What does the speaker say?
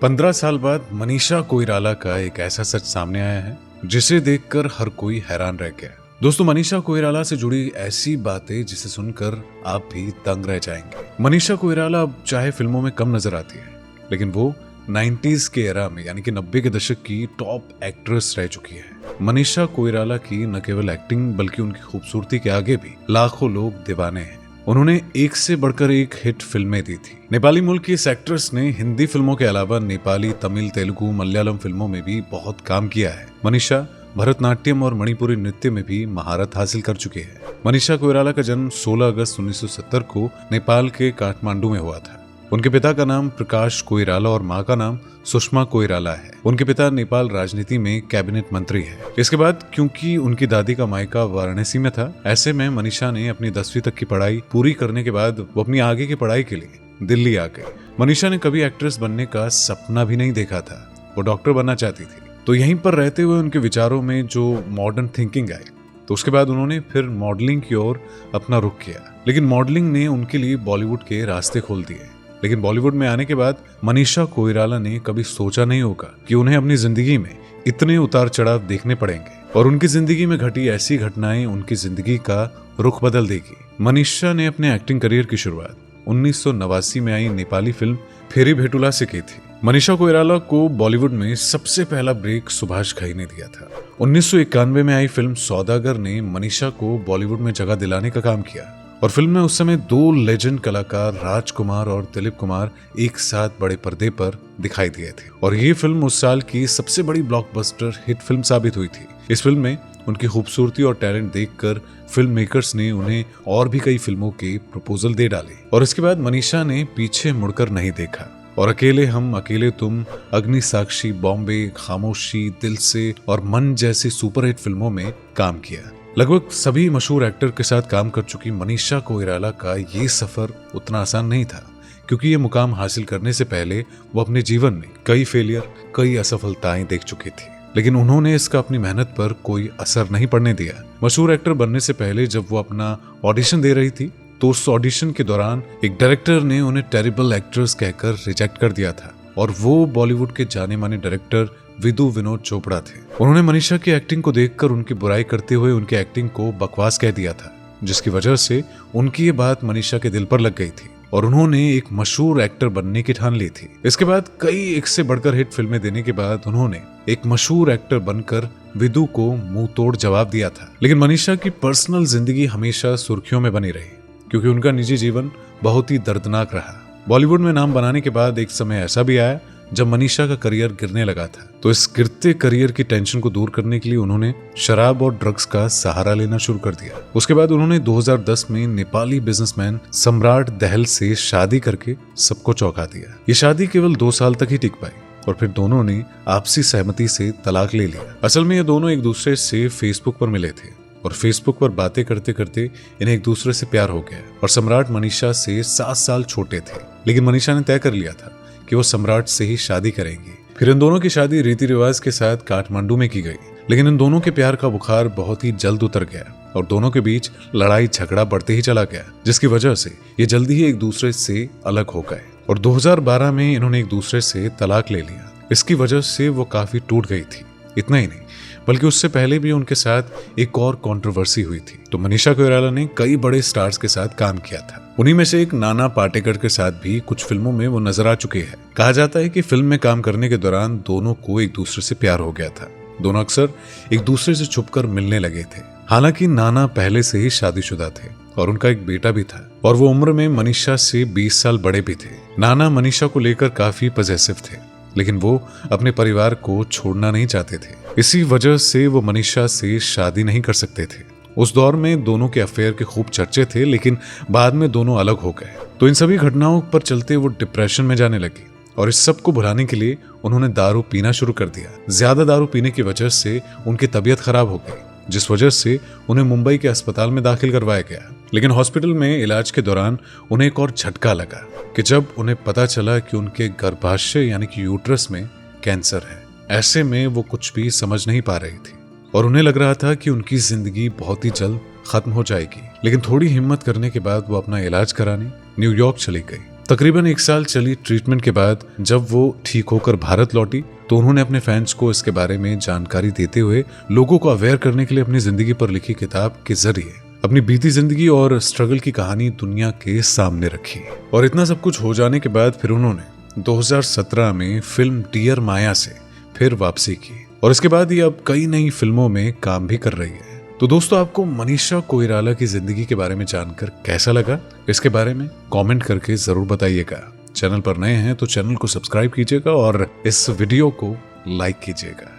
15 साल बाद मनीषा कोइराला का एक ऐसा सच सामने आया है जिसे देखकर हर कोई हैरान रह गया। दोस्तों, मनीषा कोइराला से जुड़ी ऐसी बातें जिसे सुनकर आप भी दंग रह जाएंगे। मनीषा कोइराला अब चाहे फिल्मों में कम नजर आती है, लेकिन वो 90s के एरा में यानी कि 90 के दशक की टॉप एक्ट्रेस रह चुकी है। मनीषा कोइराला की न केवल एक्टिंग बल्कि उनकी खूबसूरती के आगे भी लाखों लोग दीवाने हैं। उन्होंने एक से बढ़कर एक हिट फिल्में दी थी। नेपाली मूल की इस एक्ट्रेस ने हिंदी फिल्मों के अलावा नेपाली, तमिल, तेलुगु, मलयालम फिल्मों में भी बहुत काम किया है। मनीषा भरतनाट्यम और मणिपुरी नृत्य में भी महारत हासिल कर चुकी है। मनीषा कोइराला का जन्म 16 अगस्त 1970 को नेपाल के काठमांडू में हुआ था। उनके पिता का नाम प्रकाश कोइराला और मां का नाम सुषमा कोइराला है। उनके पिता नेपाल राजनीति में कैबिनेट मंत्री है। इसके बाद क्योंकि उनकी दादी का मायका वाराणसी में था, ऐसे में मनीषा ने अपनी 10वीं तक की पढ़ाई पूरी करने के बाद वो अपनी आगे की पढ़ाई के लिए दिल्ली आ गई। मनीषा ने कभी एक्ट्रेस बनने का सपना भी नहीं देखा था, वो डॉक्टर बनना चाहती थी। तो यहीं पर रहते हुए उनके विचारों में जो मॉडर्न थिंकिंग आई, तो उसके बाद उन्होंने फिर मॉडलिंग की ओर अपना रुख किया। लेकिन मॉडलिंग ने उनके लिए बॉलीवुड के रास्ते खोल दिए। लेकिन बॉलीवुड में आने के बाद मनीषा कोइराला ने कभी सोचा नहीं होगा कि उन्हें अपनी जिंदगी में इतने उतार चढ़ाव देखने पड़ेंगे और उनकी जिंदगी में घटी ऐसी घटनाएं उनकी जिंदगी का रुख बदल देगी। मनीषा ने अपने एक्टिंग करियर की शुरुआत 1989 में आई नेपाली फिल्म फेरी भेटुला से की थी। मनीषा कोइराला को बॉलीवुड में सबसे पहला ब्रेक सुभाष घई ने दिया था। 1991 में आई फिल्म सौदागर ने मनीषा को बॉलीवुड में जगह दिलाने का काम किया और फिल्म में उस समय 2 लेजेंड कलाकार राजकुमार और दिलीप कुमार एक साथ बड़े पर्दे पर दिखाई दिए थे और ये फिल्म उस साल की सबसे बड़ी ब्लॉकबस्टर हिट फिल्म साबित हुई थी। इस फिल्म में उनकी खूबसूरती और टैलेंट देखकर फिल्म मेकर्स ने उन्हें और भी कई फिल्मों के प्रपोजल दे डाले और इसके बाद मनीषा ने पीछे मुड़कर नहीं देखा और अकेले हम, अकेले तुम, अग्नि साक्षी, बॉम्बे, खामोशी, दिल से और मन जैसी सुपरहिट फिल्मों में काम किया। लगभग सभी मशहूर एक्टर के साथ काम कर चुकी मनीषा कोइराला का ये सफर उतना आसान नहीं था, क्योंकि ये मुकाम हासिल करने से पहले वो अपने जीवन में कई फेलियर, कई असफलताएं देख चुकी थी। लेकिन उन्होंने इसका अपनी मेहनत पर कोई असर नहीं पड़ने दिया। मशहूर एक्टर बनने से पहले जब वो अपना ऑडिशन दे रही थी, तो उस ऑडिशन के दौरान एक डायरेक्टर ने उन्हें टेरिबल एक्ट्रेस कहकर रिजेक्ट कर दिया था और वो बॉलीवुड के जाने माने डायरेक्टर विदु विनोद चोपड़ा थे। उन्होंने मनीषा की एक्टिंग को देखकर उनकी बुराई करते हुए उनकी एक्टिंग को बकवास कह दिया था, जिसकी वजह से उनकी ये बात मनीषा के दिल पर लग गई थी और उन्होंने एक मशहूर एक्टर बनने की ठान ली थी। इसके बाद कई एक से बढ़कर हिट फिल्में देने के बाद उन्होंने एक मशहूर एक्टर बनकर विदु को मुंह तोड़ जवाब दिया था। लेकिन मनीषा की पर्सनल जिंदगी हमेशा सुर्खियों में बनी रही, क्योंकि उनका निजी जीवन बहुत ही दर्दनाक रहा। बॉलीवुड में नाम बनाने के बाद एक समय ऐसा भी आया जब मनीषा का करियर गिरने लगा था, तो इस गिरते करियर की टेंशन को दूर करने के लिए उन्होंने शराब और ड्रग्स का सहारा लेना शुरू कर दिया। उसके बाद उन्होंने 2010 में नेपाली बिजनेसमैन सम्राट दहल से शादी करके सबको चौंका दिया। ये शादी केवल 2 साल तक ही टिक पाई और फिर दोनों ने आपसी सहमति से तलाक ले लिया। असल में ये दोनों एक दूसरे से फेसबुक पर मिले थे और फेसबुक पर बातें करते करते इन्हें एक दूसरे से प्यार हो गया और सम्राट मनीषा से 7 साल छोटे थे, लेकिन मनीषा ने तय कर लिया था कि वो सम्राट से ही शादी करेंगी। फिर इन दोनों की शादी रीति रिवाज के साथ काठमांडू में की गई, लेकिन इन दोनों के प्यार का बुखार बहुत ही जल्द उतर गया और दोनों के बीच लड़ाई झगड़ा बढ़ते ही चला गया, जिसकी वजह से ये जल्दी ही एक दूसरे से अलग हो गए और 2012 में इन्होंने एक दूसरे से तलाक ले लिया। इसकी वजह से वो काफी टूट गई थी। इतना ही नहीं, बल्कि उससे पहले भी उनके साथ एक और कंट्रोवर्सी हुई थी। तो मनीषा कोइराला ने कई बड़े स्टार्स के साथ काम किया था। उन्हीं में से एक नाना पाटेकर के साथ भी कुछ फिल्मों में वो नजर आ चुके हैं। कहा जाता है कि फिल्म में काम करने के दौरान दोनों को एक दूसरे से प्यार हो गया था। दोनों अक्सर एक दूसरे से छुपकर मिलने लगे थे। हालांकि नाना पहले से ही शादीशुदा थे और उनका एक बेटा भी था और वो उम्र में मनीषा से 20 साल बड़े भी थे। नाना मनीषा को लेकर काफी पजेसिव थे, लेकिन वो अपने परिवार को छोड़ना नहीं चाहते थे। इसी वजह से वो मनीषा से शादी नहीं कर सकते थे। उस दौर में दोनों के अफेयर के खूब चर्चे थे, लेकिन बाद में दोनों अलग हो गए। तो इन सभी घटनाओं पर चलते वो डिप्रेशन में जाने लगी और इस सब को भुलाने के लिए उन्होंने दारू पीना शुरू कर दिया। ज्यादा दारू पीने की वजह से उनकी तबीयत खराब हो गई, जिस वजह से उन्हें मुंबई के अस्पताल में दाखिल करवाया गया। लेकिन हॉस्पिटल में इलाज के दौरान उन्हें एक और झटका लगा कि जब उन्हें पता चला कि उनके गर्भाशय यानी कि यूट्रस में कैंसर है। ऐसे में वो कुछ भी समझ नहीं पा रही थी और उन्हें लग रहा था कि उनकी जिंदगी बहुत ही जल्द खत्म हो जाएगी। लेकिन थोड़ी हिम्मत करने के बाद वो अपना इलाज कराने न्यूयॉर्क चली गई तकरीबन 1 साल चली ट्रीटमेंट के बाद जब वो ठीक होकर भारत लौटी तो उन्होंने अपने फैंस को इसके बारे में जानकारी देते हुए लोगों को अवेयर करने के लिए अपनी जिंदगी पर लिखी किताब के जरिए अपनी बीती जिंदगी और स्ट्रगल की कहानी दुनिया के सामने रखी। और इतना सब कुछ हो जाने के बाद फिर उन्होंने 2017 में फिल्म डियर माया से फिर वापसी की और इसके बाद ये अब कई नई फिल्मों में काम भी कर रही है। तो दोस्तों, आपको मनीषा कोइराला की जिंदगी के बारे में जानकर कैसा लगा, इसके बारे में कमेंट करके जरूर बताइएगा। चैनल पर नए हैं तो चैनल को सब्सक्राइब कीजिएगा और इस वीडियो को लाइक कीजिएगा।